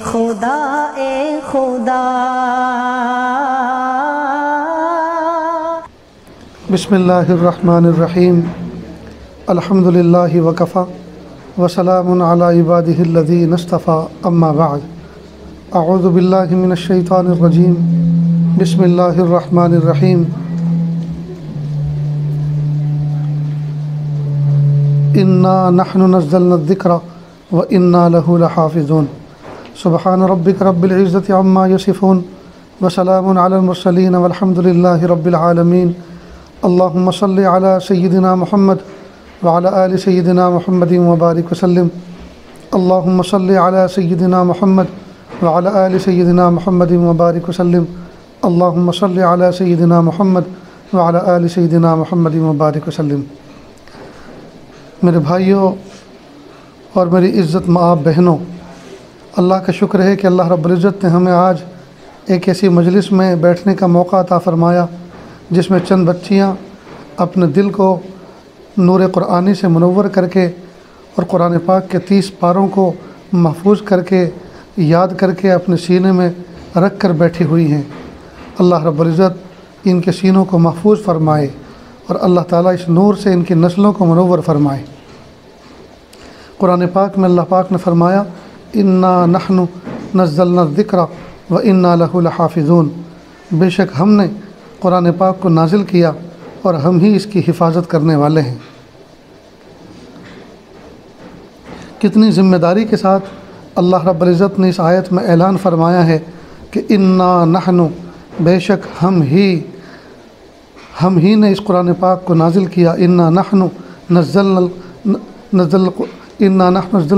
خدا اے خدا۔ بسم اللہ الرحمن الرحیم، الحمد للہ وکفیٰ وسلام علی عبادہ الذین اصطفیٰ، اما بعد، اعوذ باللہ من الشیطان الرجیم، بسم اللہ الرحمن الرحیم۔ انا نحن نزلنا الذکر وانا لہ لحافظون، سبحان ربک رب العزۃ عما یصفون وسلام علی المرسلین والحمد للہ رب العالمین۔ اللہم صلی علی سیدنا محمد وعلی آل سیدنا محمد وبارک وسلم۔ اللہم صلی علی سیدنا محمد وعلی آل سیدنا محمد وبارک وسلم۔ اللہم صلی علی سیدنا محمد وعلی آل سیدنا محمد وبارک وسلم۔ میرے بھائیوں اور میری عزت مآب بہنوں، اللہ کا شکر ہے کہ اللہ رب العزت نے ہمیں آج ایک ایسی مجلس میں بیٹھنے کا موقع عطا فرمایا جس میں چند بچیاں اپنے دل کو نور قرآنی سے منور کر کے اور قرآن پاک کے 30 پاروں کو محفوظ کر کے یاد کر کے اپنے سینے میں رکھ کر بیٹھی ہوئی ہیں۔ اللہ رب العزت ان کے سینوں کو محفوظ فرمائے اور اللہ تعالیٰ اس نور سے ان کی نسلوں کو منور فرمائے۔ قرآن پاک میں اللہ پاک نے فرمایا، انا نحن نزلنا الذکر وانا لہ لحافظون، بے شک ہم نے قرآن پاک کو نازل کیا اور ہم ہی اس کی حفاظت کرنے والے ہیں۔ کتنی ذمہ داری کے ساتھ اللہ رب العزت نے اس آیت میں اعلان فرمایا ہے کہ انا نحن، بے شک ہم ہی نے اس قرآن پاک کو نازل کیا۔ انا نحن نزلنا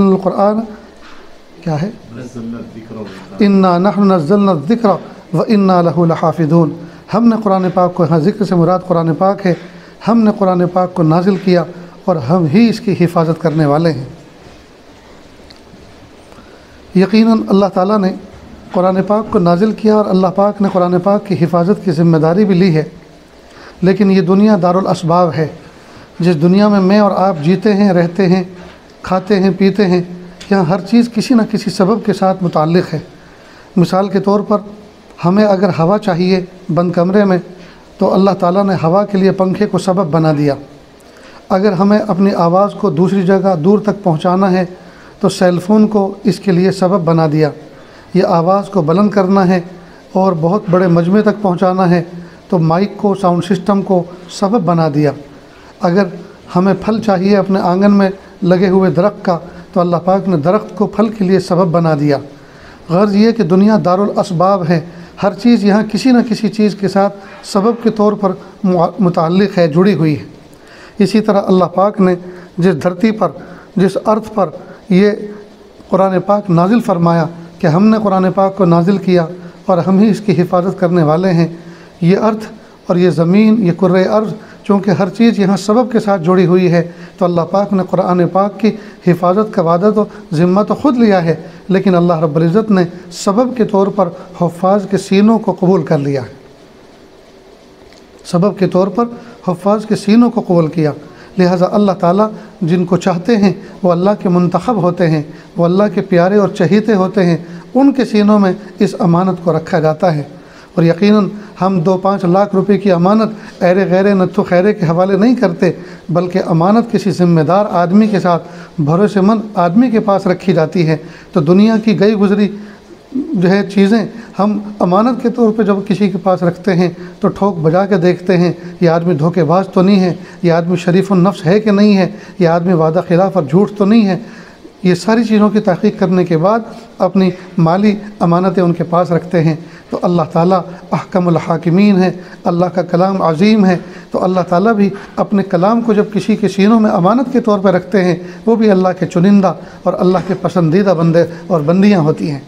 القرآن، کیا ہے؟ انا نحن نزلنا الذکر وانا لہ لحافظون، ہم نے قرآن پاک کو، یہاں ذکر سے مراد قرآن پاک ہے، ہم نے قرآن پاک کو نازل کیا اور ہم ہی اس کی حفاظت کرنے والے ہیں۔ یقیناً اللہ تعالیٰ نے قرآن پاک کو نازل کیا اور اللہ پاک نے قرآن پاک کی حفاظت کی ذمہ داری بھی لی ہے، لیکن یہ دنیا دارالاسباب ہے۔ جس دنیا میں میں اور آپ جیتے ہیں، رہتے ہیں، کھاتے ہیں، پیتے ہیں، یہاں ہر چیز کسی نہ کسی سبب کے ساتھ متعلق ہے۔ مثال کے طور پر ہمیں اگر ہوا چاہیے بند کمرے میں تو اللہ تعالیٰ نے ہوا کے لیے پنکھے کو سبب بنا دیا۔ اگر ہمیں اپنی آواز کو دوسری جگہ دور تک پہنچانا ہے تو سیل فون کو اس کے لیے سبب بنا دیا۔ یہ آواز کو بلند کرنا ہے اور بہت بڑے مجمع تک پہنچانا ہے تو مائک کو، ساؤنڈ سسٹم کو سبب بنا دیا۔ اگر ہمیں پھل چاہیے اپنے آنگن میں لگے ہوئے درخت کا تو اللہ پاک نے درخت کو پھل کے لیے سبب بنا دیا۔ غرض یہ کہ دنیا دارالاسباب ہے، ہر چیز یہاں کسی نہ کسی چیز کے ساتھ سبب کے طور پر متعلق ہے، جڑی ہوئی ہے۔ اسی طرح اللہ پاک نے جس دھرتی پر، جس ارتھ پر یہ قرآن پاک نازل فرمایا کہ ہم نے قرآن پاک کو نازل کیا اور ہم ہی اس کی حفاظت کرنے والے ہیں، یہ ارتھ اور یہ زمین، یہ کرۂ ارض، چونکہ ہر چیز یہاں سبب کے ساتھ جڑی ہوئی ہے تو اللہ پاک نے قرآن پاک کی حفاظت کا وعدہ تو ذمہ تو خود لیا ہے، لیکن اللہ رب العزت نے سبب کے طور پر حفاظ کے سینوں کو قبول کر لیا ہے۔ سبب کے طور پر حفاظ کے سینوں کو قبول کیا، لہٰذا اللہ تعالیٰ جن کو چاہتے ہیں وہ اللہ کے منتخب ہوتے ہیں، وہ اللہ کے پیارے اور چہیتے ہوتے ہیں، ان کے سینوں میں اس امانت کو رکھا جاتا ہے۔ اور یقیناً ہم 2-5 لاکھ روپے کی امانت ایرے غیرے نتھو خیرے کے حوالے نہیں کرتے، بلکہ امانت کسی ذمہ دار آدمی کے ساتھ، بھروسے مند آدمی کے پاس رکھی جاتی ہے۔ تو دنیا کی گئی گزری چیزیں ہم امانت کے طور پہ جب کسی کے پاس رکھتے ہیں تو ٹھوک بجا کے دیکھتے ہیں یہ آدمی دھوکے باز تو نہیں ہے، یہ آدمی شریف النفس ہے کہ نہیں ہے، یہ آدمی وعدہ خلاف اور جھوٹ تو نہیں ہے۔ یہ ساری چیزوں کی تحقیق کرنے کے بعد اپنی مالی امانتیں ان کے پاس رکھتے ہیں۔ تو اللہ تعالیٰ احکم الحاکمین ہے، اللہ کا کلام عظیم ہے، تو اللہ تعالیٰ بھی اپنے کلام کو جب کسی کے سینوں میں امانت کے طور پہ رکھتے ہیں، وہ بھی اللہ کے چنندہ اور اللہ کے پسندیدہ بندے اور بندیاں ہوتی ہیں۔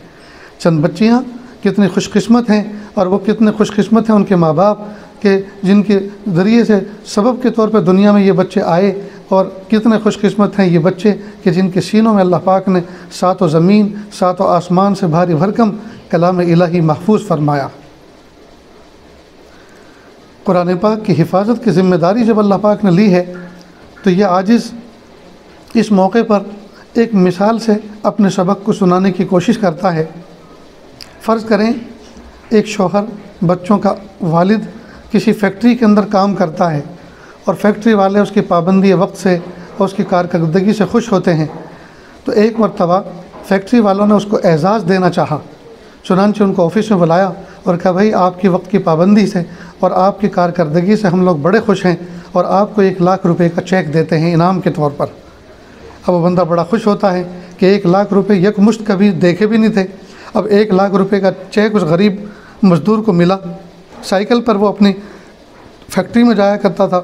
چند بچیاں کتنی خوش قسمت ہیں، اور وہ کتنے خوش قسمت ہیں ان کے ماں باپ کہ جن کے ذریعے سے سبب کے طور پہ دنیا میں یہ بچے آئے، اور کتنے خوش قسمت ہیں یہ بچے کہ جن کے سینوں میں اللہ پاک نے 7 زمین 7 آسمان سے بھاری بھرکم کلام الہی محفوظ فرمایا۔ قرآن پاک کی حفاظت کی ذمہ داری جب اللہ پاک نے لی ہے تو یہ عاجز اس موقع پر ایک مثال سے اپنے سبق کو سنانے کی کوشش کرتا ہے۔ فرض کریں ایک شوہر بچوں کا والد کسی فیکٹری کے اندر کام کرتا ہے اور فیکٹری والے اس کی پابندی وقت سے اور اس کی کارکردگی سے خوش ہوتے ہیں، تو ایک مرتبہ فیکٹری والوں نے اس کو اعزاز دینا چاہا، چنانچہ ان کو آفس میں بلایا اور کہا بھائی آپ کی وقت کی پابندی سے اور آپ کی کارکردگی سے ہم لوگ بڑے خوش ہیں اور آپ کو 1,00,000 روپے کا چیک دیتے ہیں انعام کے طور پر۔ اب وہ بندہ بڑا خوش ہوتا ہے کہ 1,00,000 روپے یک مشت کبھی دیکھے بھی نہیں تھے، اب 1,00,000 روپے کا چیک اس غریب مزدور کو ملا۔ سائیکل پر وہ اپنی فیکٹری میں جایا کرتا تھا،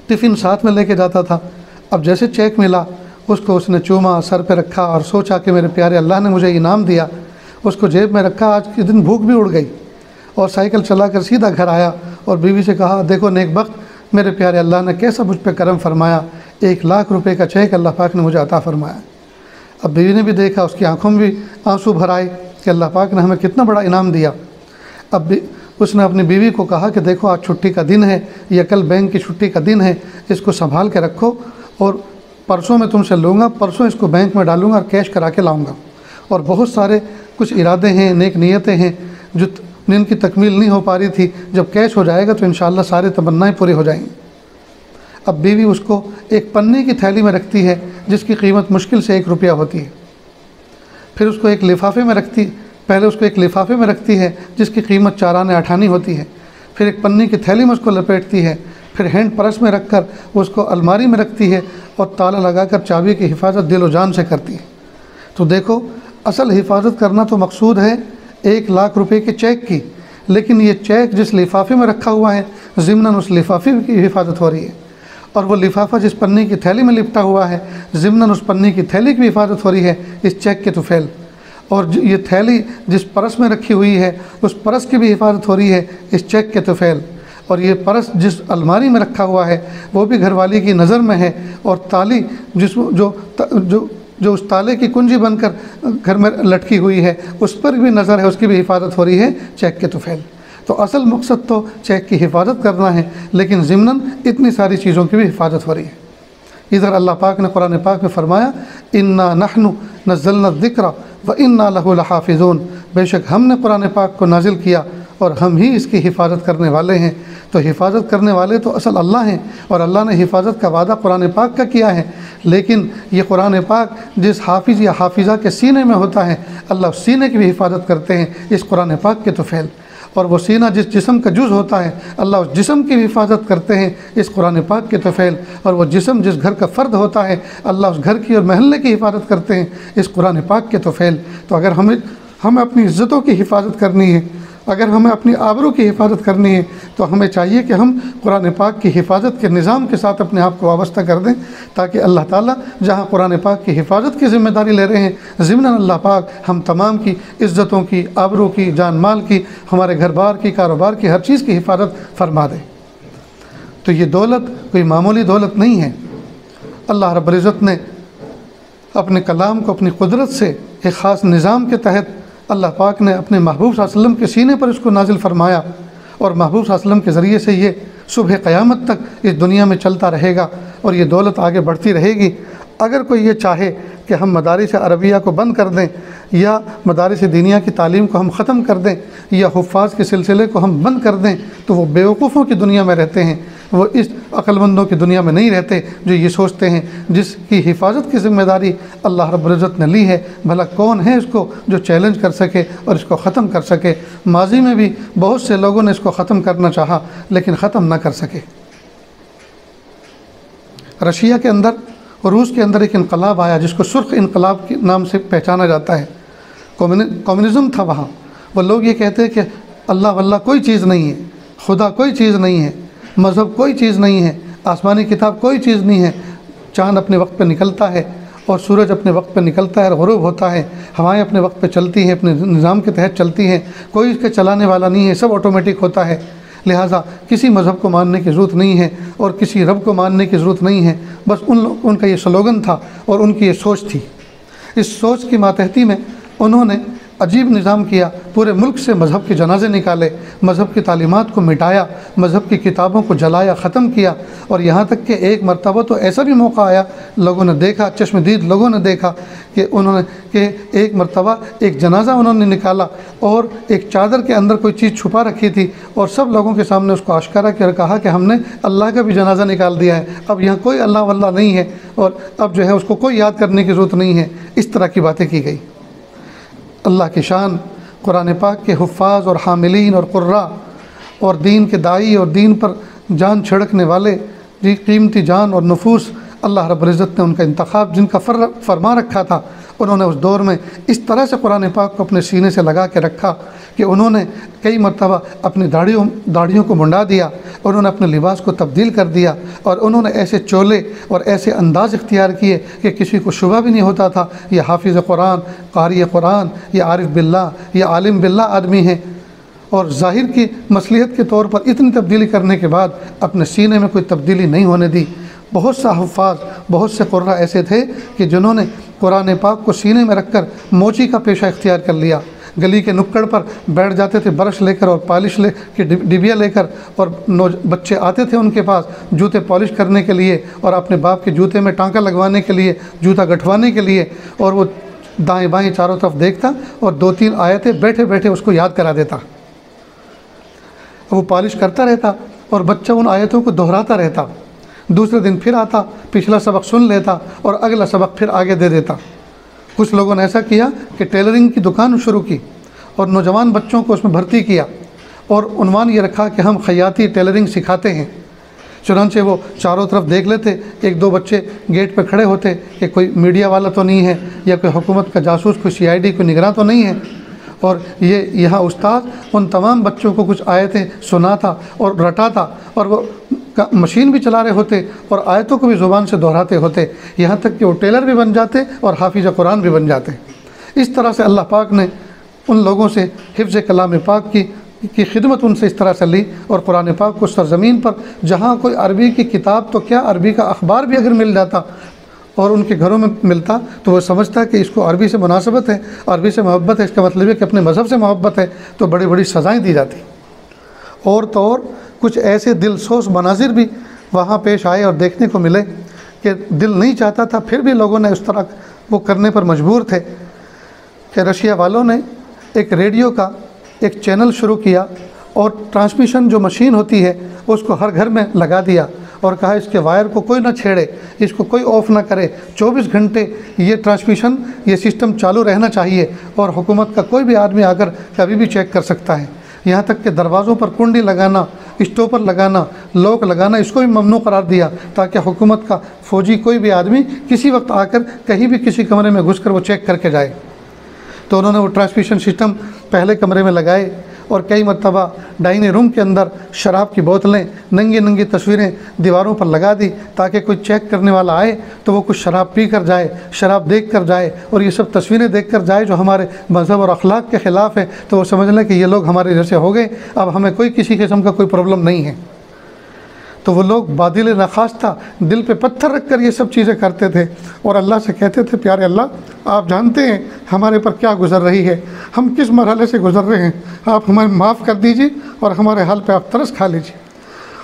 ٹفن ساتھ میں لے کے جاتا تھا۔ اب جیسے چیک ملا اس نے چوما، سر پہ رکھا اور سوچا کہ میرے پیارے اللہ نے مجھے انعام دیا، اس کو جیب میں رکھا، آج کے دن بھوک بھی اڑ گئی، اور سائیکل چلا کر سیدھا گھر آیا اور بیوی سے کہا دیکھو نیک بخت، میرے پیارے اللہ نے کیسا مجھ پہ کرم فرمایا، 1,00,000 روپے کا چیک اللہ پاک نے مجھے عطا فرمایا۔ اب بیوی نے بھی دیکھا، اس کی آنکھوں میں بھی آنسو بھر آئے کہ اللہ پاک نے ہمیں کتنا بڑا انعام دیا۔ اب اس نے اپنی بیوی کو کہا کہ دیکھو آج چھٹی کا دن ہے یا کل بینک کی چھٹی کا دن ہے، اس کو سنبھال کے رکھو اور پرسوں میں تم سے لوں گا، پرسوں اس کو بینک میں ڈالوں گا اور کیش کرا کے لاؤں گا۔ اور بہت سارے کچھ ارادے ہیں، نیک نیتیں ہیں جن کی تکمیل نہیں ہو پا رہی تھی، جب کیش ہو جائے گا تو انشاءاللہ سارے تمنائیں پوری ہو جائیں گی۔ اب بیوی اس کو ایک پنی کی تھیلی میں رکھتی ہے جس کی قیمت مشکل سے 1 روپیہ ہوتی ہے، پھر اس کو ایک لفافے میں رکھتی ہے جس کی قیمت 4 آنے 8 آنے ہوتی ہے، پھر ایک پنی کی تھیلی میں اس کو لپیٹتی ہے، پھر ہینڈ پرس میں رکھ کر اس کو الماری میں رکھتی ہے اور تالا لگا کر چابی کی حفاظت دل و جان سے کرتی ہے۔ تو دیکھو اصل حفاظت کرنا تو مقصود ہے 1,00,000 روپے کے چیک کی، لیکن یہ چیک جس لفافے میں رکھا ہوا ہے ضمناً اس لفافے کی حفاظت ہو رہی ہے، اور وہ لفافہ جس پنی کی تھیلی میں لپٹا ہوا ہے ضمناً اس پنی کی تھیلی کی بھی حفاظت ہو رہی ہے اس چیک کے طفیل، اور یہ تھیلی جس پرس میں رکھی ہوئی ہے اس پرس کی بھی حفاظت ہو رہی ہے اس چیک کے طفیل، اور یہ پرس جس الماری میں رکھا ہوا ہے وہ بھی گھر والی کی نظر میں ہے، اور تالی جو اس تالے کی کنجی بن کر گھر میں لٹکی ہوئی ہے اس پر بھی نظر ہے، اس کی بھی حفاظت ہو رہی ہے چیک کے طفیل۔ تو اصل مقصد تو چیک کی حفاظت کرنا ہے، لیکن ضمناً اتنی ساری چیزوں کی بھی حفاظت ہو رہی ہے۔ ادھر اللہ پاک نے قرآن پاک میں فرمایا انا نحن نزلنا الذکر وانا لہ لحافظون، بے شک ہم نے قرآن پاک کو نازل کیا اور ہم ہی اس کی حفاظت کرنے والے ہیں۔ تو حفاظت کرنے والے تو اصل اللہ ہیں، اور اللہ نے حفاظت کا وعدہ قرآن پاک کا کیا ہے، لیکن یہ قرآن پاک جس حافظ یا حافظہ کے سینے میں ہوتا ہے اللہ اس سینے کی بھی حفاظت کرتے ہیں اس قرآن پاک کے طفیل، اور وہ سینہ جس جسم کا جز ہوتا ہے اللہ اس جسم کی بھی حفاظت کرتے ہیں اس قرآن پاک کے طفیل، اور وہ جسم جس گھر کا فرد ہوتا ہے اللہ اس گھر کی اور محلے کی حفاظت کرتے ہیں اس قرآن پاک کے طفیل۔ تو اگر ہمیں اپنی عزتوں کی حفاظت کرنی ہے، اگر ہمیں اپنی آبرو کی حفاظت کرنی ہے، تو ہمیں چاہیے کہ ہم قرآن پاک کی حفاظت کے نظام کے ساتھ اپنے آپ کو وابستہ کر دیں، تاکہ اللہ تعالیٰ جہاں قرآن پاک کی حفاظت کی ذمہ داری لے رہے ہیں ضمناً اللہ پاک ہم تمام کی عزتوں کی، آبرو کی، جان مال کی، ہمارے گھر بار کی، کاروبار کی، ہر چیز کی حفاظت فرما دے۔ تو یہ دولت کوئی معمولی دولت نہیں ہے، اللہ رب العزت نے اپنے کلام کو اپنی قدرت سے ایک خاص نظام کے تحت اللہ پاک نے اپنے محبوب صلی اللہ علیہ وسلم کے سینے پر اس کو نازل فرمایا، اور محبوب صلی اللہ علیہ وسلم کے ذریعے سے یہ صبح قیامت تک اس دنیا میں چلتا رہے گا اور یہ دولت آگے بڑھتی رہے گی۔ اگر کوئی یہ چاہے کہ ہم مدارس عربیہ کو بند کر دیں یا مدارس دینیہ کی تعلیم کو ہم ختم کر دیں یا حفاظ کے سلسلے کو ہم بند کر دیں، تو وہ بیوقوفوں کی دنیا میں رہتے ہیں، وہ اس عقل مندوں کی دنیا میں نہیں رہتے جو یہ سوچتے ہیں جس کی حفاظت کی ذمہ داری اللہ رب العزت نے لی ہے، بھلا کون ہے اس کو جو چیلنج کر سکے اور اس کو ختم کر سکے۔ ماضی میں بھی بہت سے لوگوں نے اس کو ختم کرنا چاہا لیکن ختم نہ کر سکے۔ رشیا کے اندر، روس کے اندر ایک انقلاب آیا جس کو سرخ انقلاب کے نام سے پہچانا جاتا ہے، کمیونزم تھا وہاں۔ وہ لوگ یہ کہتے ہیں کہ اللہ واللہ کوئی چیز نہیں ہے، خدا کوئی چیز نہیں ہے، مذہب کوئی چیز نہیں ہے، آسمانی کتاب کوئی چیز نہیں ہے، چاند اپنے وقت پہ نکلتا ہے اور سورج اپنے وقت پہ نکلتا ہے اور غروب ہوتا ہے، ہوائیں اپنے وقت پہ چلتی ہیں، اپنے نظام کے تحت چلتی ہیں، کوئی اس کے چلانے والا نہیں ہے، سب آٹومیٹک ہوتا ہے، لہٰذا کسی مذہب کو ماننے کی ضرورت نہیں ہے اور کسی رب کو ماننے کی ضرورت نہیں ہے۔ بس ان کا یہ سلوگن تھا اور ان کی یہ سوچ تھی۔ اس سوچ کی ماتحتی میں انہوں نے عجیب نظام کیا، پورے ملک سے مذہب کے جنازے نکالے، مذہب کی تعلیمات کو مٹایا، مذہب کی کتابوں کو جلایا، ختم کیا، اور یہاں تک کہ ایک مرتبہ تو ایسا بھی موقع آیا، لوگوں نے دیکھا، چشم دید لوگوں نے دیکھا کہ ایک مرتبہ ایک جنازہ انہوں نے نکالا اور ایک چادر کے اندر کوئی چیز چھپا رکھی تھی، اور سب لوگوں کے سامنے اس کو آشکارا کر کہا کہ ہم نے اللہ کا بھی جنازہ نکال دیا ہے، اب یہاں کوئی اللہ واللہ نہیں ہے، اور اب جو ہے اس کو کوئی یاد کرنے کی ضرورت نہیں ہے۔ اس طرح کی باتیں کی گئی۔ اللہ کی شان، قرآن پاک کے حفاظ اور حاملین اور قراء اور دین کے داعی اور دین پر جان چھڑکنے والے، جی قیمتی جان اور نفوس اللہ رب العزت نے ان کا انتخاب جن کا فرما رکھا تھا، انہوں نے اس دور میں اس طرح سے قرآن پاک کو اپنے سینے سے لگا کے رکھا کہ انہوں نے کئی مرتبہ اپنی داڑھیوں کو منڈا دیا، انہوں نے اپنے لباس کو تبدیل کر دیا، اور انہوں نے ایسے چولے اور ایسے انداز اختیار کیے کہ کسی کو شبہ بھی نہیں ہوتا تھا یہ حافظ قرآن، قاری قرآن، یا عارف باللہ، یا عالم باللہ آدمی ہیں۔ اور ظاہر کی مصلحت کے طور پر اتنی تبدیلی کرنے کے بعد اپنے سینے میں کوئی تبدیلی نہیں ہونے دی۔ بہت سا حفاظ، بہت سے قراء ایسے تھے کہ جنہوں نے قرآن پاک کو سینے میں رکھ کر موچی کا پیشہ اختیار کر لیا، گلی کے نکڑ پر بیٹھ جاتے تھے برش لے کر اور پالش لے کے ڈبیا لے کر، اور بچے آتے تھے ان کے پاس جوتے پالش کرنے کے لیے اور اپنے باپ کے جوتے میں ٹانکا لگوانے کے لیے، جوتا گٹھوانے کے لیے، اور وہ دائیں بائیں چاروں طرف دیکھتا اور 2-3 آیتیں بیٹھے بیٹھے اس کو یاد کرا دیتا، وہ پالش کرتا رہتا اور بچہ ان آیتوں کو دہراتا رہتا، دوسرے دن پھر آتا، پچھلا سبق سن لیتا اور اگلا سبق پھر آگے دے دیتا۔ کچھ لوگوں نے ایسا کیا کہ ٹیلرنگ کی دکان شروع کی اور نوجوان بچوں کو اس میں بھرتی کیا، اور عنوان یہ رکھا کہ ہم خیاطی ٹیلرنگ سکھاتے ہیں۔ چنانچہ وہ چاروں طرف دیکھ لیتے، 1-2 بچے گیٹ پہ کھڑے ہوتے کہ کوئی میڈیا والا تو نہیں ہے، یا کوئی حکومت کا جاسوس، کوئی CID، کوئی نگراں تو نہیں ہے، اور یہاں استاد ان تمام بچوں کو کچھ آیتیں سناتا اور رٹاتا، اور وہ مشین بھی چلا رہے ہوتے اور آیتوں کو بھی زبان سے دہراتے ہوتے، یہاں تک کہ وہ ٹیلر بھی بن جاتے اور حافظ قرآن بھی بن جاتے۔ اس طرح سے اللہ پاک نے ان لوگوں سے حفظ کلام پاک کی خدمت ان سے اس طرح سے لی، اور قرآن پاک کو سرزمین پر جہاں کوئی عربی کی کتاب تو کیا، عربی کا اخبار بھی اگر مل جاتا اور ان کے گھروں میں ملتا تو وہ سمجھتا کہ اس کو عربی سے مناسبت ہے، عربی سے محبت ہے، اس کا مطلب ہے کہ اپنے مذہب سے محبت ہے، تو بڑی بڑی سزائیں دی جاتی۔ اور تو اور کچھ ایسے دل سوز مناظر بھی وہاں پیش آئے اور دیکھنے کو ملے کہ دل نہیں چاہتا تھا، پھر بھی لوگوں نے اس طرح وہ کرنے پر مجبور تھے کہ رشیا والوں نے ایک ریڈیو کا ایک چینل شروع کیا، اور ٹرانسمیشن جو مشین ہوتی ہے اس کو ہر گھر میں لگا دیا، اور کہا اس کے وائر کو کوئی نہ چھیڑے، اس کو کوئی آف نہ کرے، 24 گھنٹے یہ ٹرانسمیشن، یہ سسٹم چالو رہنا چاہیے، اور حکومت کا کوئی بھی آدمی آ کر کبھی بھی چیک کر سکتا ہے۔ یہاں تک کہ دروازوں پر کنڈی لگانا، اسٹوپر لگانا، لوک لگانا، اس کو بھی ممنوع قرار دیا، تاکہ حکومت کا فوجی کوئی بھی آدمی کسی وقت آ کر کہیں بھی کسی کمرے میں گھس کر وہ چیک کر کے جائے۔ تو انہوں نے وہ ٹرانسمیشن سسٹم پہلے کمرے میں لگائے، اور کئی مرتبہ ڈائننگ روم کے اندر شراب کی بوتلیں، ننگی تصویریں دیواروں پر لگا دی، تاکہ کوئی چیک کرنے والا آئے تو وہ کچھ شراب پی کر جائے، شراب دیکھ کر جائے، اور یہ سب تصویریں دیکھ کر جائے جو ہمارے مذہب اور اخلاق کے خلاف ہے، تو وہ سمجھ لیں کہ یہ لوگ ہمارے جیسے ہو گئے، اب ہمیں کوئی کسی قسم کا کوئی پرابلم نہیں ہے۔ تو وہ لوگ بادل نخواستہ دل پہ پتھر رکھ کر یہ سب چیزیں کرتے تھے، اور اللہ سے کہتے تھے پیارے اللہ آپ جانتے ہیں ہمارے پر کیا گزر رہی ہے، ہم کس مرحلے سے گزر رہے ہیں، آپ ہمیں معاف کر دیجیے اور ہمارے حال پہ آپ ترس کھا لیجیے۔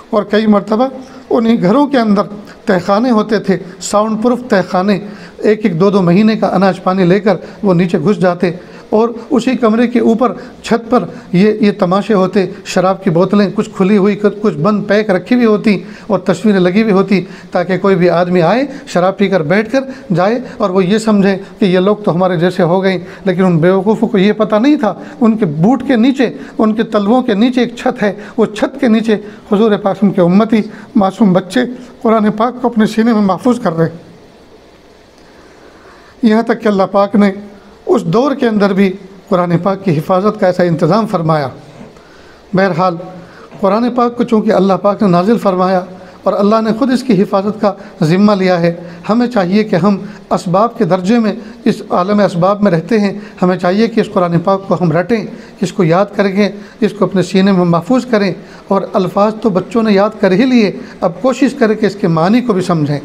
اور کئی مرتبہ انہیں گھروں کے اندر تہخانے ہوتے تھے، ساؤنڈ پروف تہخانے، 1-2 مہینے کا اناج پانی لے کر وہ نیچے گھس جاتے، اور اسی کمرے کے اوپر چھت پر یہ تماشے ہوتے، شراب کی بوتلیں کچھ کھلی ہوئی، کچھ بند پیک رکھی ہوئی ہوتی، اور تصویریں لگی ہوئی ہوتی، تاکہ کوئی بھی آدمی آئے شراب پی کر بیٹھ کر جائے اور وہ یہ سمجھے کہ یہ لوگ تو ہمارے جیسے ہو گئے۔ لیکن ان بیوقوفوں کو یہ پتہ نہیں تھا، ان کے بوٹ کے نیچے، ان کے تلووں کے نیچے ایک چھت ہے، وہ چھت کے نیچے حضور پاک کے امتی معصوم بچے قرآن پاک کو اپنے سینے میں محفوظ کر رہے۔ یہاں تک کہ اللہ پاک نے اس دور کے اندر بھی قرآن پاک کی حفاظت کا ایسا انتظام فرمایا۔ بہرحال قرآن پاک کو چونکہ اللہ پاک نے نازل فرمایا اور اللہ نے خود اس کی حفاظت کا ذمہ لیا ہے، ہمیں چاہیے کہ ہم اسباب کے درجے میں اس عالم اسباب میں رہتے ہیں، ہمیں چاہیے کہ اس قرآن پاک کو ہم رٹیں، اس کو یاد کریں، اس کو اپنے سینے میں محفوظ کریں، اور الفاظ تو بچوں نے یاد کر ہی لیے، اب کوشش کریں کہ اس کے معنی کو بھی سمجھیں،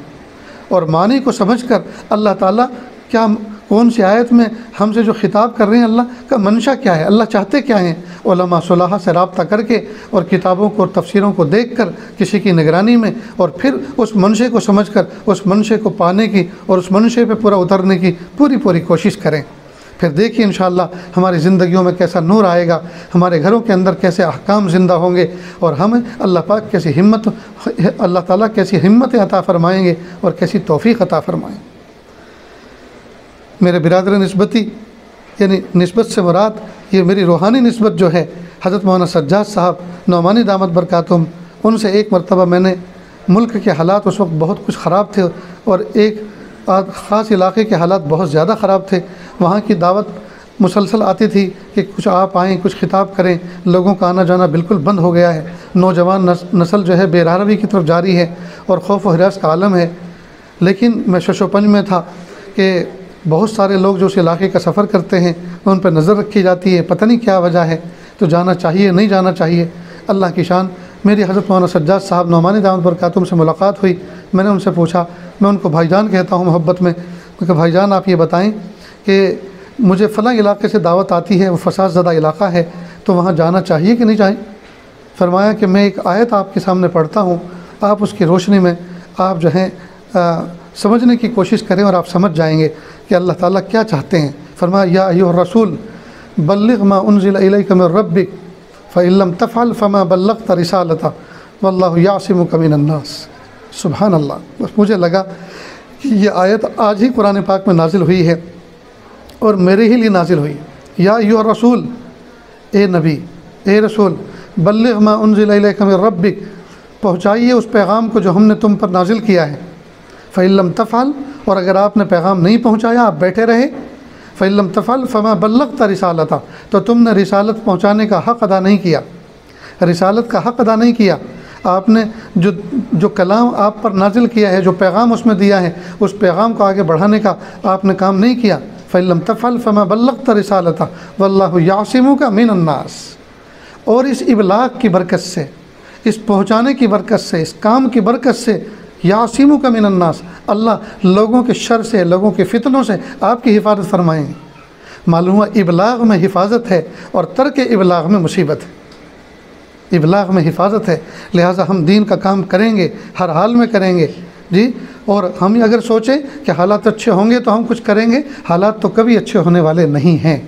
اور معنی کو سمجھ کر اللہ تعالیٰ کیا کون سی آیت میں ہم سے جو خطاب کر رہے ہیں اللہ کا منشا کیا ہے، اللہ چاہتے کیا ہیں۔ علماء صلحاء سے رابطہ کر کے اور کتابوں کو اور تفسیروں کو دیکھ کر کسی کی نگرانی میں، اور پھر اس منشے کو سمجھ کر اس منشے کو پانے کی اور اس منشے پہ پورا اترنے کی پوری کوشش کریں۔ پھر دیکھیے انشاءاللہ ہماری زندگیوں میں کیسا نور آئے گا، ہمارے گھروں کے اندر کیسے احکام زندہ ہوں گے، اور ہمیں اللہ پاک کیسی ہمت، اللہ تعالیٰ کیسی ہمت عطا فرمائیں گے اور کیسی توفیق عطا فرمائیں گے۔ میرے برادر نسبتی، یعنی نسبت سے مراد یہ میری روحانی نسبت جو ہے، حضرت مولانا سجاد صاحب نعمانی دامت برکاتہم، ان سے ایک مرتبہ میں نے، ملک کے حالات اس وقت بہت کچھ خراب تھے اور ایک خاص علاقے کے حالات بہت زیادہ خراب تھے، وہاں کی دعوت مسلسل آتی تھی کہ کچھ آپ آئیں، کچھ خطاب کریں، لوگوں کا آنا جانا بالکل بند ہو گیا ہے، نوجوان نسل جو ہے بے راہروی کی طرف جاری ہے اور خوف و ہراس کا عالم ہے۔ لیکن میں شش و پنج میں تھا کہ بہت سارے لوگ جو اس علاقے کا سفر کرتے ہیں ان پہ نظر رکھی جاتی ہے، پتہ نہیں کیا وجہ ہے، تو جانا چاہیے نہیں جانا چاہیے۔ اللہ کی شان، میری حضرت مولانا سجاد صاحب نعمانی دامت برکاتہم سے ملاقات ہوئی، میں نے ان سے پوچھا، میں ان کو بھائی جان کہتا ہوں محبت میں، کہ بھائی جان آپ یہ بتائیں کہ مجھے فلاں علاقے سے دعوت آتی ہے، وہ فساد زدہ علاقہ ہے، تو وہاں جانا چاہیے کہ نہیں چاہیے؟ فرمایا کہ میں ایک آیت آپ کے سامنے پڑھتا ہوں، آپ اس کی روشنی میں آپ جو ہیں سمجھنے کی کوشش کریں اور آپ سمجھ جائیں گے کہ اللہ تعالیٰ کیا چاہتے ہیں۔ فرمایا یا ایھا الرسول بلغ ما انزل الیک من ربک فإن لم تفعل فما بلغت رسالتہ واللہ یعصمک من الناس۔ سبحان اللہ، بس مجھے لگا کہ یہ آیت آج ہی قرآن پاک میں نازل ہوئی ہے اور میرے ہی لیے نازل ہوئی۔ یا ایھا الرسول، اے نبی، اے رسول، بلغ ما انزل الیک من ربک، پہنچائیے اس پیغام کو جو ہم نے تم پر نازل کیا ہے۔ فإن لم تفعل، اور اگر آپ نے پیغام نہیں پہنچایا، آپ بیٹھے رہے، فإن لم تفعل فما بلغت رسالتہ، تو تم نے رسالت پہنچانے کا حق ادا نہیں کیا، رسالت کا حق ادا نہیں کیا۔ آپ نے جو کلام آپ پر نازل کیا ہے، جو پیغام اس میں دیا ہے، اس پیغام کو آگے بڑھانے کا آپ نے کام نہیں کیا۔ فإن لم تفعل فما بلغت رسالتہ واللہ یعصمک من الناس۔ اور اس ابلاغ کی برکت سے، اس پہنچانے کی برکت سے، اس کام کی برکت سے، یعصمک من الناس، اللہ لوگوں کے شر سے، لوگوں کے فتنوں سے آپ کی حفاظت فرمائیں گے۔ معلوم ہوا ابلاغ میں حفاظت ہے اور ترک ابلاغ میں مصیبت ہے۔ ابلاغ میں حفاظت ہے، لہٰذا ہم دین کا کام کریں گے، ہر حال میں کریں گے جی۔ اور ہم اگر سوچیں کہ حالات اچھے ہوں گے تو ہم کچھ کریں گے، حالات تو کبھی اچھے ہونے والے نہیں ہیں،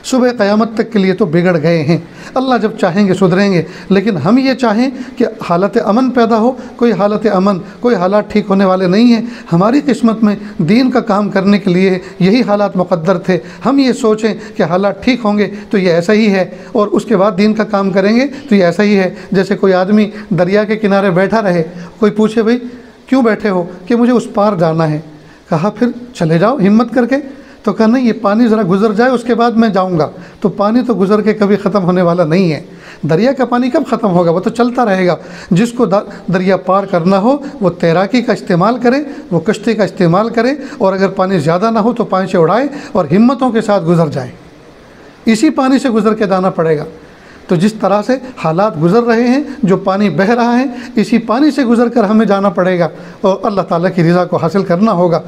صبح قیامت تک کے لیے تو بگڑ گئے ہیں۔ اللہ جب چاہیں گے سدھریں گے، لیکن ہم یہ چاہیں کہ حالت امن پیدا ہو، کوئی حالت امن، کوئی حالات ٹھیک ہونے والے نہیں ہیں۔ ہماری قسمت میں دین کا کام کرنے کے لیے یہی حالات مقدر تھے۔ ہم یہ سوچیں کہ حالات ٹھیک ہوں گے تو یہ ایسا ہی ہے، اور اس کے بعد دین کا کام کریں گے تو یہ ایسا ہی ہے۔ جیسے کوئی آدمی دریا کے کنارے بیٹھا رہے، کوئی پوچھے بھئی کیوں بیٹھے ہو؟ کہ مجھے اس پار جانا ہے۔ کہا پھر چلے جاؤ ہمت کر کے، تو کہا نہیں، یہ پانی ذرا گزر جائے اس کے بعد میں جاؤں گا۔ تو پانی تو گزر کے کبھی ختم ہونے والا نہیں ہے، دریا کا پانی کب ختم ہوگا؟ وہ تو چلتا رہے گا۔ جس کو دریا پار کرنا ہو وہ تیراکی کا استعمال کرے، وہ کشتی کا استعمال کرے، اور اگر پانی زیادہ نہ ہو تو پانی سے اڑائے اور ہمتوں کے ساتھ گزر جائے، اسی پانی سے گزر کے جانا پڑے گا۔ تو جس طرح سے حالات گزر رہے ہیں، جو پانی بہہ رہا ہے، اسی پانی سے گزر کر ہمیں جانا پڑے گا اور اللہ تعالیٰ کی رضا کو حاصل کرنا ہوگا۔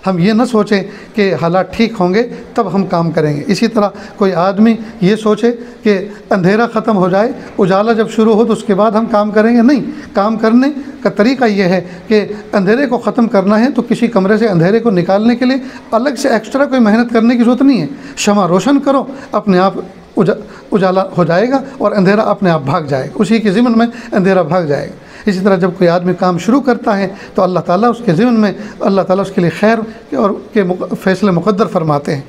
ہم یہ نہ سوچیں کہ حالات ٹھیک ہوں گے تب ہم کام کریں گے۔ اسی طرح کوئی آدمی یہ سوچے کہ اندھیرا ختم ہو جائے، اجالا جب شروع ہو تو اس کے بعد ہم کام کریں گے، نہیں۔ کام کرنے کا طریقہ یہ ہے کہ اندھیرے کو ختم کرنا ہے تو کسی کمرے سے اندھیرے کو نکالنے کے لیے الگ سے ایکسٹرا کوئی محنت کرنے کی ضرورت نہیں ہے۔ شمع روشن کرو، اپنے آپ اجالا ہو جائے گا اور اندھیرا اپنے آپ بھاگ جائے گا، اسی کے ضمن میں اندھیرا بھاگ جائے گا۔ اسی طرح جب کوئی آدمی کام شروع کرتا ہے تو اللہ تعالیٰ اس کے ضمن میں، اللہ تعالیٰ اس کے لیے خیر اور کے فیصلے مقدر فرماتے ہیں۔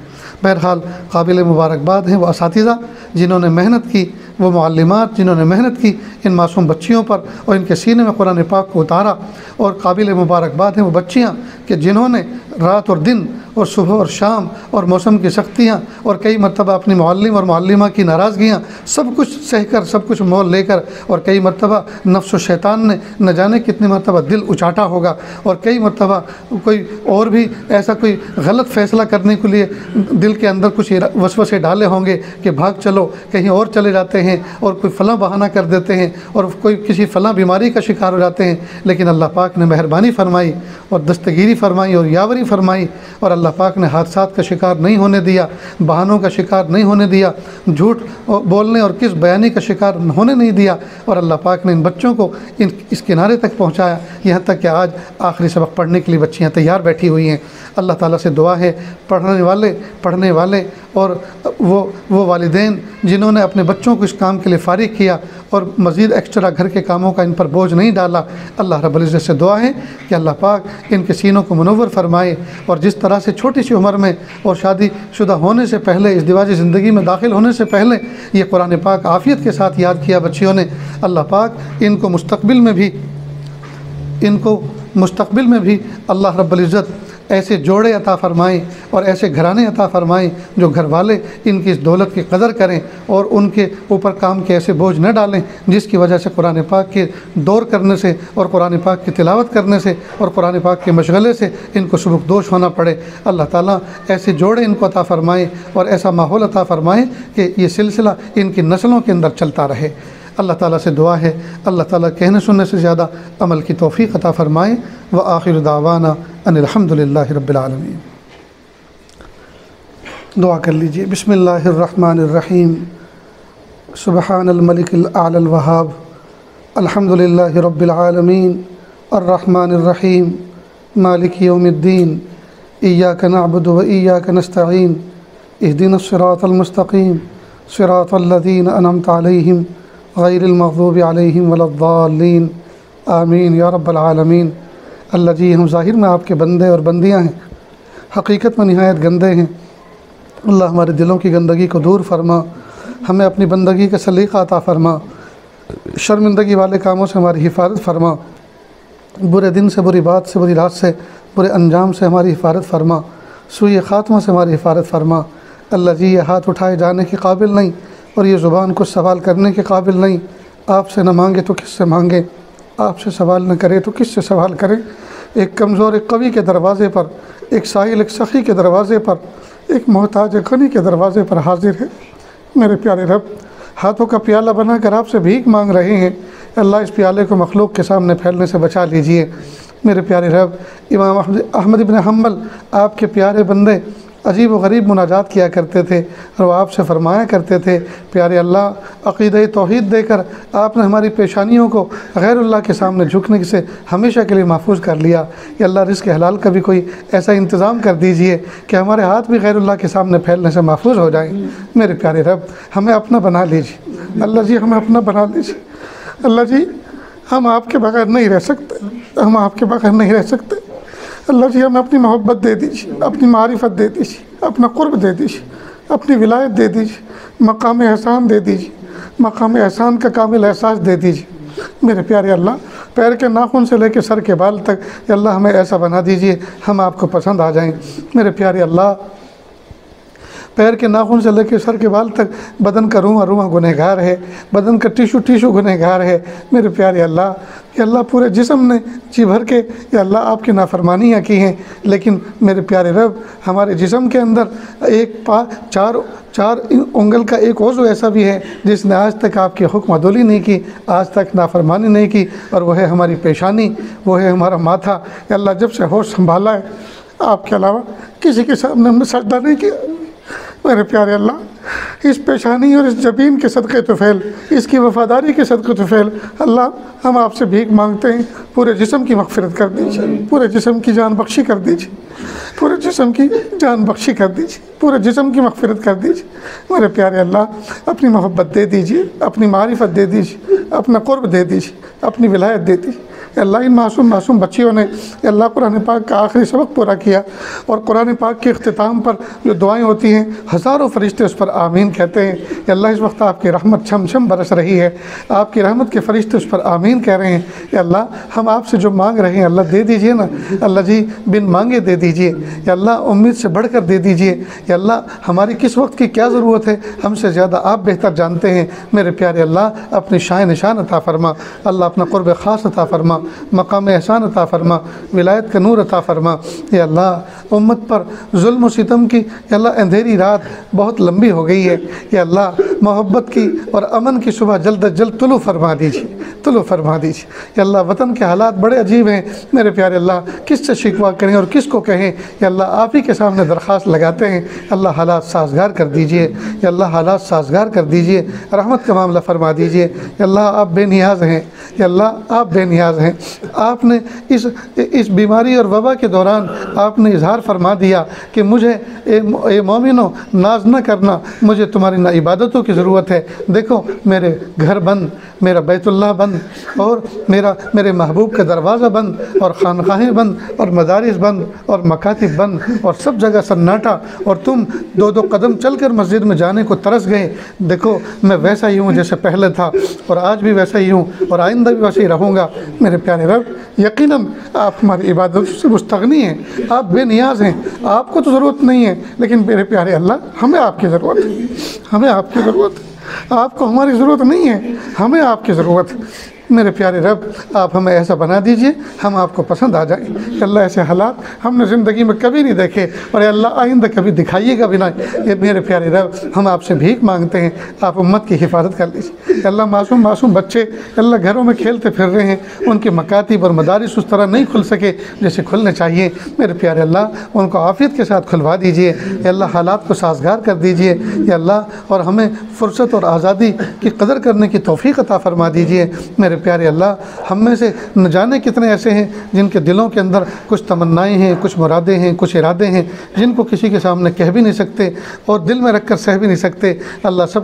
بہرحال قابل مبارکباد ہیں وہ اساتذہ جنہوں نے محنت کی، وہ معلمات جنہوں نے محنت کی ان معصوم بچیوں پر اور ان کے سینے میں قرآن پاک کو اتارا، اور قابل مبارکباد ہیں وہ بچیاں کہ جنہوں نے رات اور دن اور صبح اور شام اور موسم کی سختیاں اور کئی مرتبہ اپنی معلم اور معلمہ کی ناراضگیاں سب کچھ سہ کر، سب کچھ مول لے کر، اور کئی مرتبہ نفس و شیطان نے نہ جانے کتنی مرتبہ دل اچاٹا ہوگا، اور کئی مرتبہ کوئی اور بھی ایسا کوئی غلط فیصلہ کرنے کے لیے دل کے اندر کچھ وسوسے ڈالے ہوں گے کہ بھاگ چلو، کہیں اور چلے جاتے ہیں، ہیں اور کوئی فلاں بہانہ کر دیتے ہیں اور کوئی کسی فلاں بیماری کا شکار ہو جاتے ہیں، لیکن اللہ پاک نے مہربانی فرمائی اور دستگیری فرمائی اور یاوری فرمائی، اور اللہ پاک نے حادثات کا شکار نہیں ہونے دیا، بہانوں کا شکار نہیں ہونے دیا، جھوٹ بولنے اور کس بیانی کا شکار ہونے نہیں دیا، اور اللہ پاک نے ان بچوں کو اس کنارے تک پہنچایا، یہاں تک کہ آج آخری سبق پڑھنے کے لیے بچیاں تیار بیٹھی ہوئی ہیں۔ اللہ تعالیٰ سے دعا ہے پڑھنے والے اور وہ والدین جنہوں نے اپنے بچوں کو اس کام کے لیے فارغ کیا اور مزید ایکسٹرا گھر کے کاموں کا ان پر بوجھ نہیں ڈالا، اللہ رب العزت سے دعا ہے کہ اللہ پاک ان کے سینوں کو منور فرمائے، اور جس طرح سے چھوٹی سی عمر میں اور شادی شدہ ہونے سے پہلے ازدواجی زندگی میں داخل ہونے سے پہلے یہ قرآن پاک عافیت کے ساتھ یاد کیا بچیوں نے، اللہ پاک ان کو مستقبل میں بھی اللہ رب العزت ایسے جوڑے عطا فرمائیں اور ایسے گھرانے عطا فرمائیں جو گھر والے ان کی اس دولت کی قدر کریں اور ان کے اوپر کام کے ایسے بوجھ نہ ڈالیں جس کی وجہ سے قرآن پاک کے دور کرنے سے اور قرآن پاک کی تلاوت کرنے سے اور قرآن پاک کے مشغلے سے ان کو سبکدوش ہونا پڑے۔ اللہ تعالیٰ ایسے جوڑے ان کو عطا فرمائیں اور ایسا ماحول عطا فرمائیں کہ یہ سلسلہ ان کی نسلوں کے اندر چلتا رہے۔ اللہ تعالیٰ سے دعا ہے اللہ تعالیٰ کہنے سننے سے زیادہ عمل کی توفیق عطا فرمائیں۔ وآخر دعوانا ان الحمد للہ رب العالمین۔ دعا کر لیجئے۔ بسم اللہ الرحمن الرحیم۔ سبحان الملک الاعلی الوہاب، الحمد للہ رب العالمین، الرحمن الرحیم، مالک یوم الدین، ایاک نعبد و ایاک نستعین، اہدنا الصراط المستقیم، صراط الذین انعمت علیہم غیر المغضوب علیہم ولا الضالین، آمین یا رب العالمین۔ اللہ جی ہم ظاہر میں آپ کے بندے اور بندیاں ہیں، حقیقت میں نہایت گندے ہیں، اللہ ہمارے دلوں کی گندگی کو دور فرما، ہمیں اپنی بندگی کا سلیقہ عطا فرما، شرمندگی والے کاموں سے ہماری حفاظت فرما، برے دن سے، بری بات سے، بری رات سے، برے انجام سے ہماری حفاظت فرما، سوء خاتمہ سے ہماری حفاظت فرما۔ اللہ جی یہ ہاتھ اٹھائے جانے کے قابل نہیں اور یہ زبان کو سوال کرنے کے قابل نہیں، آپ سے نہ مانگے تو کس سے مانگے، آپ سے سوال نہ کرے تو کس سے سوال کرے۔ ایک کمزور ایک قوی کے دروازے پر، ایک سائل ایک سخی کے دروازے پر، ایک محتاج ایک غنی کے دروازے پر حاضر ہے۔ میرے پیارے رب، ہاتھوں کا پیالہ بنا کر آپ سے بھیک مانگ رہے ہیں، اللہ اس پیالے کو مخلوق کے سامنے پھیلنے سے بچا لیجئے۔ میرے پیارے رب، امام احمد بن حنبل آپ کے پیارے بندے عجیب و غریب مناجات کیا کرتے تھے اور وہ آپ سے فرمایا کرتے تھے، پیارے اللہ عقیدہ توحید دے کر آپ نے ہماری پیشانیوں کو غیر اللہ کے سامنے جھکنے سے ہمیشہ کے لیے محفوظ کر لیا۔ کہ اللہ رزق حلال کا بھی کوئی ایسا انتظام کر دیجئے کہ ہمارے ہاتھ بھی غیر اللہ کے سامنے پھیلنے سے محفوظ ہو جائیں۔ میرے پیارے رب، ہمیں اپنا بنا لیجیے، اللہ جی ہمیں اپنا بنا لیجیے۔ اللہ جی ہم آپ کے بغیر نہیں رہ سکتے، ہم آپ کے بغیر نہیں رہ سکتے۔ اللہ جی ہمیں اپنی محبت دے دیجیے، اپنی معرفت دے دیجیے، اپنا قرب دے دیجیے، اپنی ولایت دے دیجیے، مقام احسان دے دیجیے، مقام احسان کا کامل احساس دے دیجیے۔ میرے پیارے اللہ، پیر کے ناخن سے لے کے سر کے بال تک یا اللہ ہمیں ایسا بنا دیجیے ہم آپ کو پسند آ جائیں۔ میرے پیارے اللہ، پیر کے ناخن سے لے کے سر کے بال تک بدن کا روواں گنہگار ہے، بدن کا ٹیشو گنہگار ہے۔ میرے پیارے اللہ، کہ اللہ پورے جسم نے جی بھر کے یا اللہ آپ کی نافرمانیاں کی ہیں، لیکن میرے پیارے رب ہمارے جسم کے اندر چار انگل کا ایک عضو ایسا بھی ہے جس نے آج تک آپ کی حکم عدولی نہیں کی، آج تک نافرمانی نہیں کی، اور وہ ہے ہماری پیشانی، وہ ہے ہمارا ماتھا۔ یا اللہ جب سے ہوش سنبھالا ہے آپ کے علاوہ کسی کے سامنے ہم نے سجدہ نہیں کیا۔ میرے پیارے اللہ، اس پیشانی اور اس جبین کے صدقے طفیل، اس کی وفاداری کے صدقے طفیل، اللہ ہم آپ سے بھیک مانگتے ہیں، پورے جسم کی مغفرت کر دیجیے، پورے جسم کی جان بخشی کر دیجیے، پورے جسم کی جان بخشی کر دیجیے، پورے جسم کی مغفرت کر دیجیے۔ میرے پیارے اللہ، اپنی محبت دے دیجیے، اپنی معرفت دے دیجیے، اپنا قرب دے دیجیے، اپنی ولایت دے دیجیے۔ اللہ ان معصوم بچیوں نے اللہ قرآن پاک کا آخری سبق پورا کیا، اور قرآن پاک کے اختتام پر جو دعائیں ہوتی ہیں ہزاروں فرشتے اس پر آمین کہتے ہیں۔ کہ اللہ اس وقت آپ کی رحمت چھم چھم برس رہی ہے، آپ کی رحمت کے فرشتے اس پر آمین کہہ رہے ہیں۔ کہ اللہ ہم آپ سے جو مانگ رہے ہیں اللہ دے دیجئے نا، اللہ جی بن مانگے دے دیجئے، یا اللہ امید سے بڑھ کر دے دیجئے۔ یا اللہ ہماری کس وقت کی کیا ضرورت ہے ہم سے زیادہ آپ بہتر جانتے ہیں۔ میرے پیارے اللہ اپنی شان نشان عطا فرما، اللہ اپنا قرب خاص عطا فرما، مقام احسان عطا فرما، ولایت کا نور عطا فرما۔ یا اللہ امت پر ظلم و ستم کی یا اللہ اندھیری رات بہت لمبی ہو گئی ہے، یا اللہ محبت کی اور امن کی صبح جلد از جلد طلوع فرما دیجیے، طلوع فرما دیجیے۔ یا اللہ وطن کے حالات بڑے عجیب ہیں میرے پیارے اللہ، کس سے شکوہ کریں اور کس کو کہیں؟ یا اللہ آپ ہی کے سامنے درخواست لگاتے ہیں، اللہ حالات سازگار کر دیجئے، یا اللہ حالات سازگار کر دیجئے، رحمت کا معاملہ فرما دیجئے۔ یا اللہ آپ بے نیاز ہیں، یا اللہ آپ بے نیاز ہیں۔ آپ نے اس بیماری اور وبا کے دوران آپ نے اظہار فرما دیا کہ مجھے اے مومنو ناز نہ کرنا، مجھے تمہاری نہ عبادتوں کی ضرورت ہے۔ دیکھو میرے گھر بند، میرا بیت اللہ بند، اور میرے محبوب کا دروازہ بند، اور خانقاہیں بند، اور مدارس بند، اور مکاتب بند، اور سب جگہ سناٹا، اور تم دو قدم چل کر مسجد میں جانے کو ترس گئے۔ دیکھو میں ویسا ہی ہوں جیسے پہلے تھا، اور آج بھی ویسا ہی ہوں، اور آئندہ بھی ویسے ہی رہوں گا۔ میرے پیارے رب یقیناً آپ ہماری عبادت سے مستغنی ہیں، آپ بے نیاز ہیں، آپ کو تو ضرورت نہیں ہے، لیکن میرے پیارے اللہ ہمیں آپ کی ضرورت ہے، ہمیں آپ کی ضرورت ہے۔ آپ کو ہماری ضرورت نہیں ہے، ہمیں آپ کی ضرورت ہے۔ میرے پیارے رب آپ ہمیں ایسا بنا دیجئے ہم آپ کو پسند آ جائیں۔ کہ اللہ ایسے حالات ہم نے زندگی میں کبھی نہیں دیکھے، اور اللہ آئندہ کبھی دکھائیے گا بھی نہیں۔ یہ میرے پیارے رب ہم آپ سے بھیک مانگتے ہیں، آپ امت کی حفاظت کر لیجیے۔ اللہ معصوم بچے اللہ گھروں میں کھیلتے پھر رہے ہیں، ان کے مکاتب اور مدارس اس طرح نہیں کھل سکے جیسے کھلنے چاہیے۔ میرے پیارے اللہ ان کو عافیت کے ساتھ کھلوا دیجئے، یا اللہ حالات کو سازگار کر دیجئے، یا اللہ اور ہمیں فرصت اور آزادی کی قدر کرنے کی توفیق عطا فرما دیجئے۔ میرے پیارے اللہ ہم میں سے نہ جانے کتنے ایسے ہیں جن کے دلوں کے اندر کچھ تمنائیں ہیں، کچھ مرادیں ہیں، کچھ ارادے ہیں، جن کو کسی کے سامنے کہہ بھی نہیں سکتے اور دل میں رکھ کر سہ بھی نہیں سکتے۔ اللہ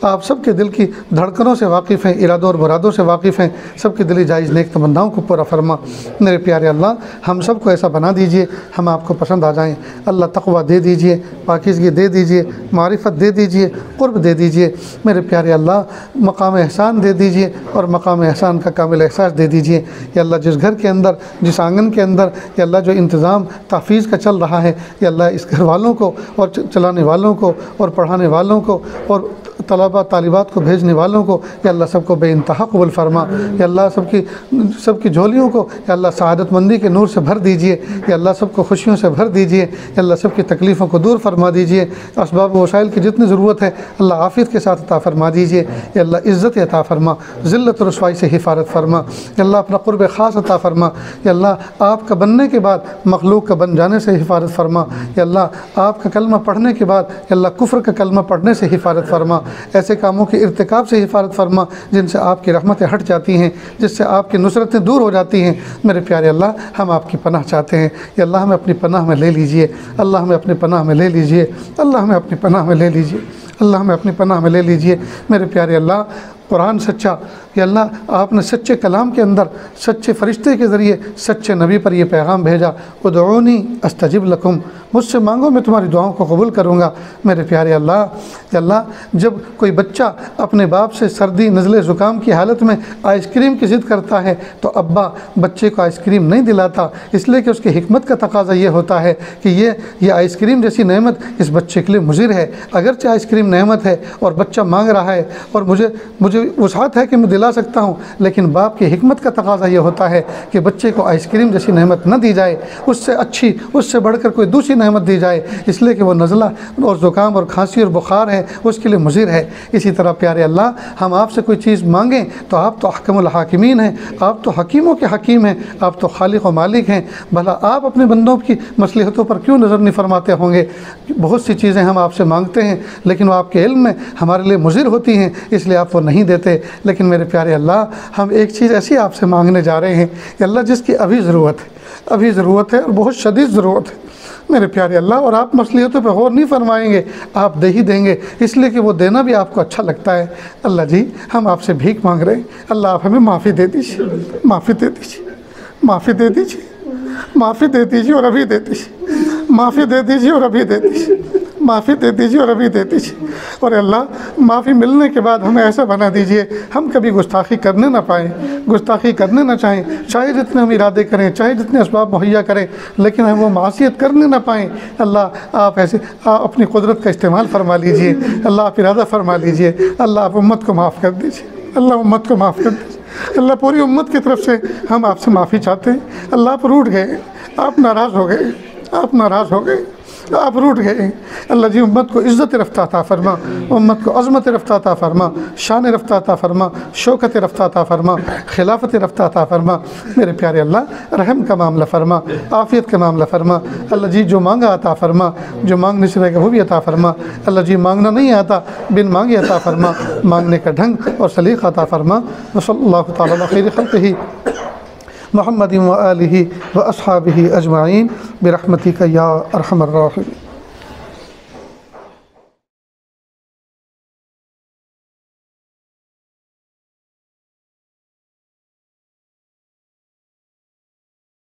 آپ سب کے دل کی دھڑکنوں سے واقف ہیں، ارادوں اور مرادوں سے واقف ہیں، سب کی دلی جائز نیک تمناؤں کو پورا فرما۔ میرے پیارے اللہ ہم سب کو ایسا بنا دیجئے ہم آپ کو پسند آ جائیں۔ اللہ تقوی دے دیجئے، پاکیزگی دے دیجئے، معرفت دے دیجئے، قرب دے دیجئے۔ میرے پیارے اللہ مقام احسان دے دیجئے، اور مقام احسان کا کامل احساس دے دیجئے۔ یا اللہ جس گھر کے اندر، جس آنگن کے اندر یا اللہ جو انتظام تحفیظ کا چل رہا ہے، یا اللہ اس گھر والوں کو اور چلانے والوں کو اور پڑھانے والوں کو اور طلباء طالبات کو بھیجنے والوں کو یا اللہ سب کو بے انتہا قبول فرما۔ یا اللہ سب کی جھولیوں کو یا اللہ سعادت مندی کے نور سے بھر دیجئے۔ یا اللہ سب کو خوشیوں سے بھر دیجئے۔ یا اللہ سب کی تکلیفوں کو دور فرما دیجئے۔ اسباب و وسائل کی جتنی ضرورت ہے اللہ عافیت کے ساتھ عطا فرما دیجئے۔ یا اللہ عزت عطا فرما، ذلت و رسوائی سے حفاظت فرما۔ یا اللہ اپنا قرب خاص عطا فرما۔ یا اللہ آپ کا بننے کے بعد مخلوق کا بن جانے سے حفاظت فرما۔ یا اللہ آپ کا کلمہ پڑھنے کے بعد یا اللہ کفر کا کلمہ پڑھنے سے حفاظت فرما۔ ایسے کاموں کے ارتکاب سے حفاظت فرما جن سے آپ کی رحمتیں ہٹ جاتی ہیں، جس سے آپ کی نصرتیں دور ہو جاتی ہیں۔ میرے پیارے اللہ ہم آپ کی پناہ چاہتے ہیں، یا اللہ ہمیں اپنی پناہ میں لے لیجئے، اللہ ہمیں اپنی پناہ میں لے لیجئے، اللہ ہمیں اپنی پناہ میں لے لیجئے، اللہ ہمیں اپنی پناہ میں لے لیجئے۔ میرے پیارے اللہ قرآن سچا، یا اللہ آپ نے سچے کلام کے اندر سچے فرشتے کے ذریعے سچے نبی پر یہ پیغام بھیجا، ادعونی استجب لکم، مجھ سے مانگو میں تمہاری دعاؤں کو قبول کروں گا۔ میرے پیارے اللہ، یا اللہ جب کوئی بچہ اپنے باپ سے سردی نزلے زکام کی حالت میں آئس کریم کی ضد کرتا ہے تو ابا بچے کو آئس کریم نہیں دلاتا، اس لیے کہ اس کی حکمت کا تقاضا یہ ہوتا ہے کہ یہ آئس کریم جیسی نعمت اس بچے کے لیے مضر ہے۔ اگرچہ آئس کریم نعمت ہے اور بچہ مانگ رہا ہے اور مجھے وسعت ہے کہ میں دلا سکتا ہوں، لیکن باپ کی حکمت کا تقاضا یہ ہوتا ہے کہ بچے کو آئس کریم جیسی نعمت نہ دی جائے، اس سے اچھی، اس سے بڑھ کر کوئی دوسری نعمت دی جائے، اس لیے کہ وہ نزلہ اور زکام اور کھانسی اور بخار ہے اس کے لیے مضر ہے۔ اسی طرح پیارے اللہ ہم آپ سے کوئی چیز مانگیں تو آپ تو احکم الحاکمین ہیں، آپ تو حکیموں کے حکیم ہیں، آپ تو خالق و مالک ہیں، بھلا آپ اپنے بندوں کی مصلحتوں پر کیوں نظر نہیں فرماتے ہوں گے؟ بہت سی چیزیں ہم آپ سے مانگتے ہیں لیکن وہ آپ کے علم میں ہمارے لیے مضر ہوتی ہیں، اس لیے آپ وہ نہیں دیتے۔ لیکن میرے پیارے اللہ ہم ایک چیز ایسی آپ سے مانگنے جا رہے ہیں کہ اللہ جس کی ابھی ضرورت ہے اور بہت شدید ضرورت ہے میرے پیارے اللہ، اور آپ مصلحتوں پہ غور نہیں فرمائیں گے، آپ دے ہی دیں گے، اس لیے کہ وہ دینا بھی آپ کو اچھا لگتا ہے۔ اللہ جی ہم آپ سے بھیک مانگ رہے ہیں، اللہ آپ ہمیں معافی دے دیجیے، معافی دے دیجیے، معافی دے دیجیے، معافی دے دیجیے اور ابھی دے دیجیے، معافی دے دیجیے اور ابھی دے دیجیے، معافی دے دیجیے اور ابھی دے دیجیے۔ اور اللہ معافی ملنے کے بعد ہمیں ایسا بنا دیجیے ہم کبھی گستاخی کرنے نہ پائیں، گستاخی کرنے نہ چاہیں، چاہے جتنے ہم ارادے کریں، چاہے جتنے اسباب مہیا کریں، لیکن ہم وہ معصیت کرنے نہ پائیں۔ اللہ آپ اپنی قدرت کا استعمال فرما لیجیے، اللہ آپ ارادہ فرما لیجیے، اللہ آپ امت کو معاف کر دیجیے۔ اللہ امت کو معاف کر دے۔ اللہ پوری امت کی طرف سے ہم آپ سے معافی چاہتے ہیں۔ اللہ آپ روٹ گئے، آپ ناراض ہو گئے، آپ ناراض ہو گئے، آپ روٹ گئے۔ اللہ جی امت کو عزت رفتہ عطا فرما، امت کو عظمت رفتہ عطا فرما، شان رفتہ عطا فرما، شوکت رفتہ عطا فرما، خلافت رفتہ عطا فرما۔ میرے پیارے اللہ رحم کا معاملہ فرما، عافیت کا معاملہ فرما۔ اللہ جی جو مانگا عطا فرما، جو مانگنے سے رہے گا وہ بھی عطا فرما۔ اللہ جی مانگنا نہیں آتا، بن مانگے عطا فرما، مانگنے کا ڈھنگ اور سلیقہ عطا فرما۔ وصلی اللہ تعالیٰ علی خیر خلقہ محمد و آلہ و اصحابہ اجمعین برحمتک یا ارحم الراحمین۔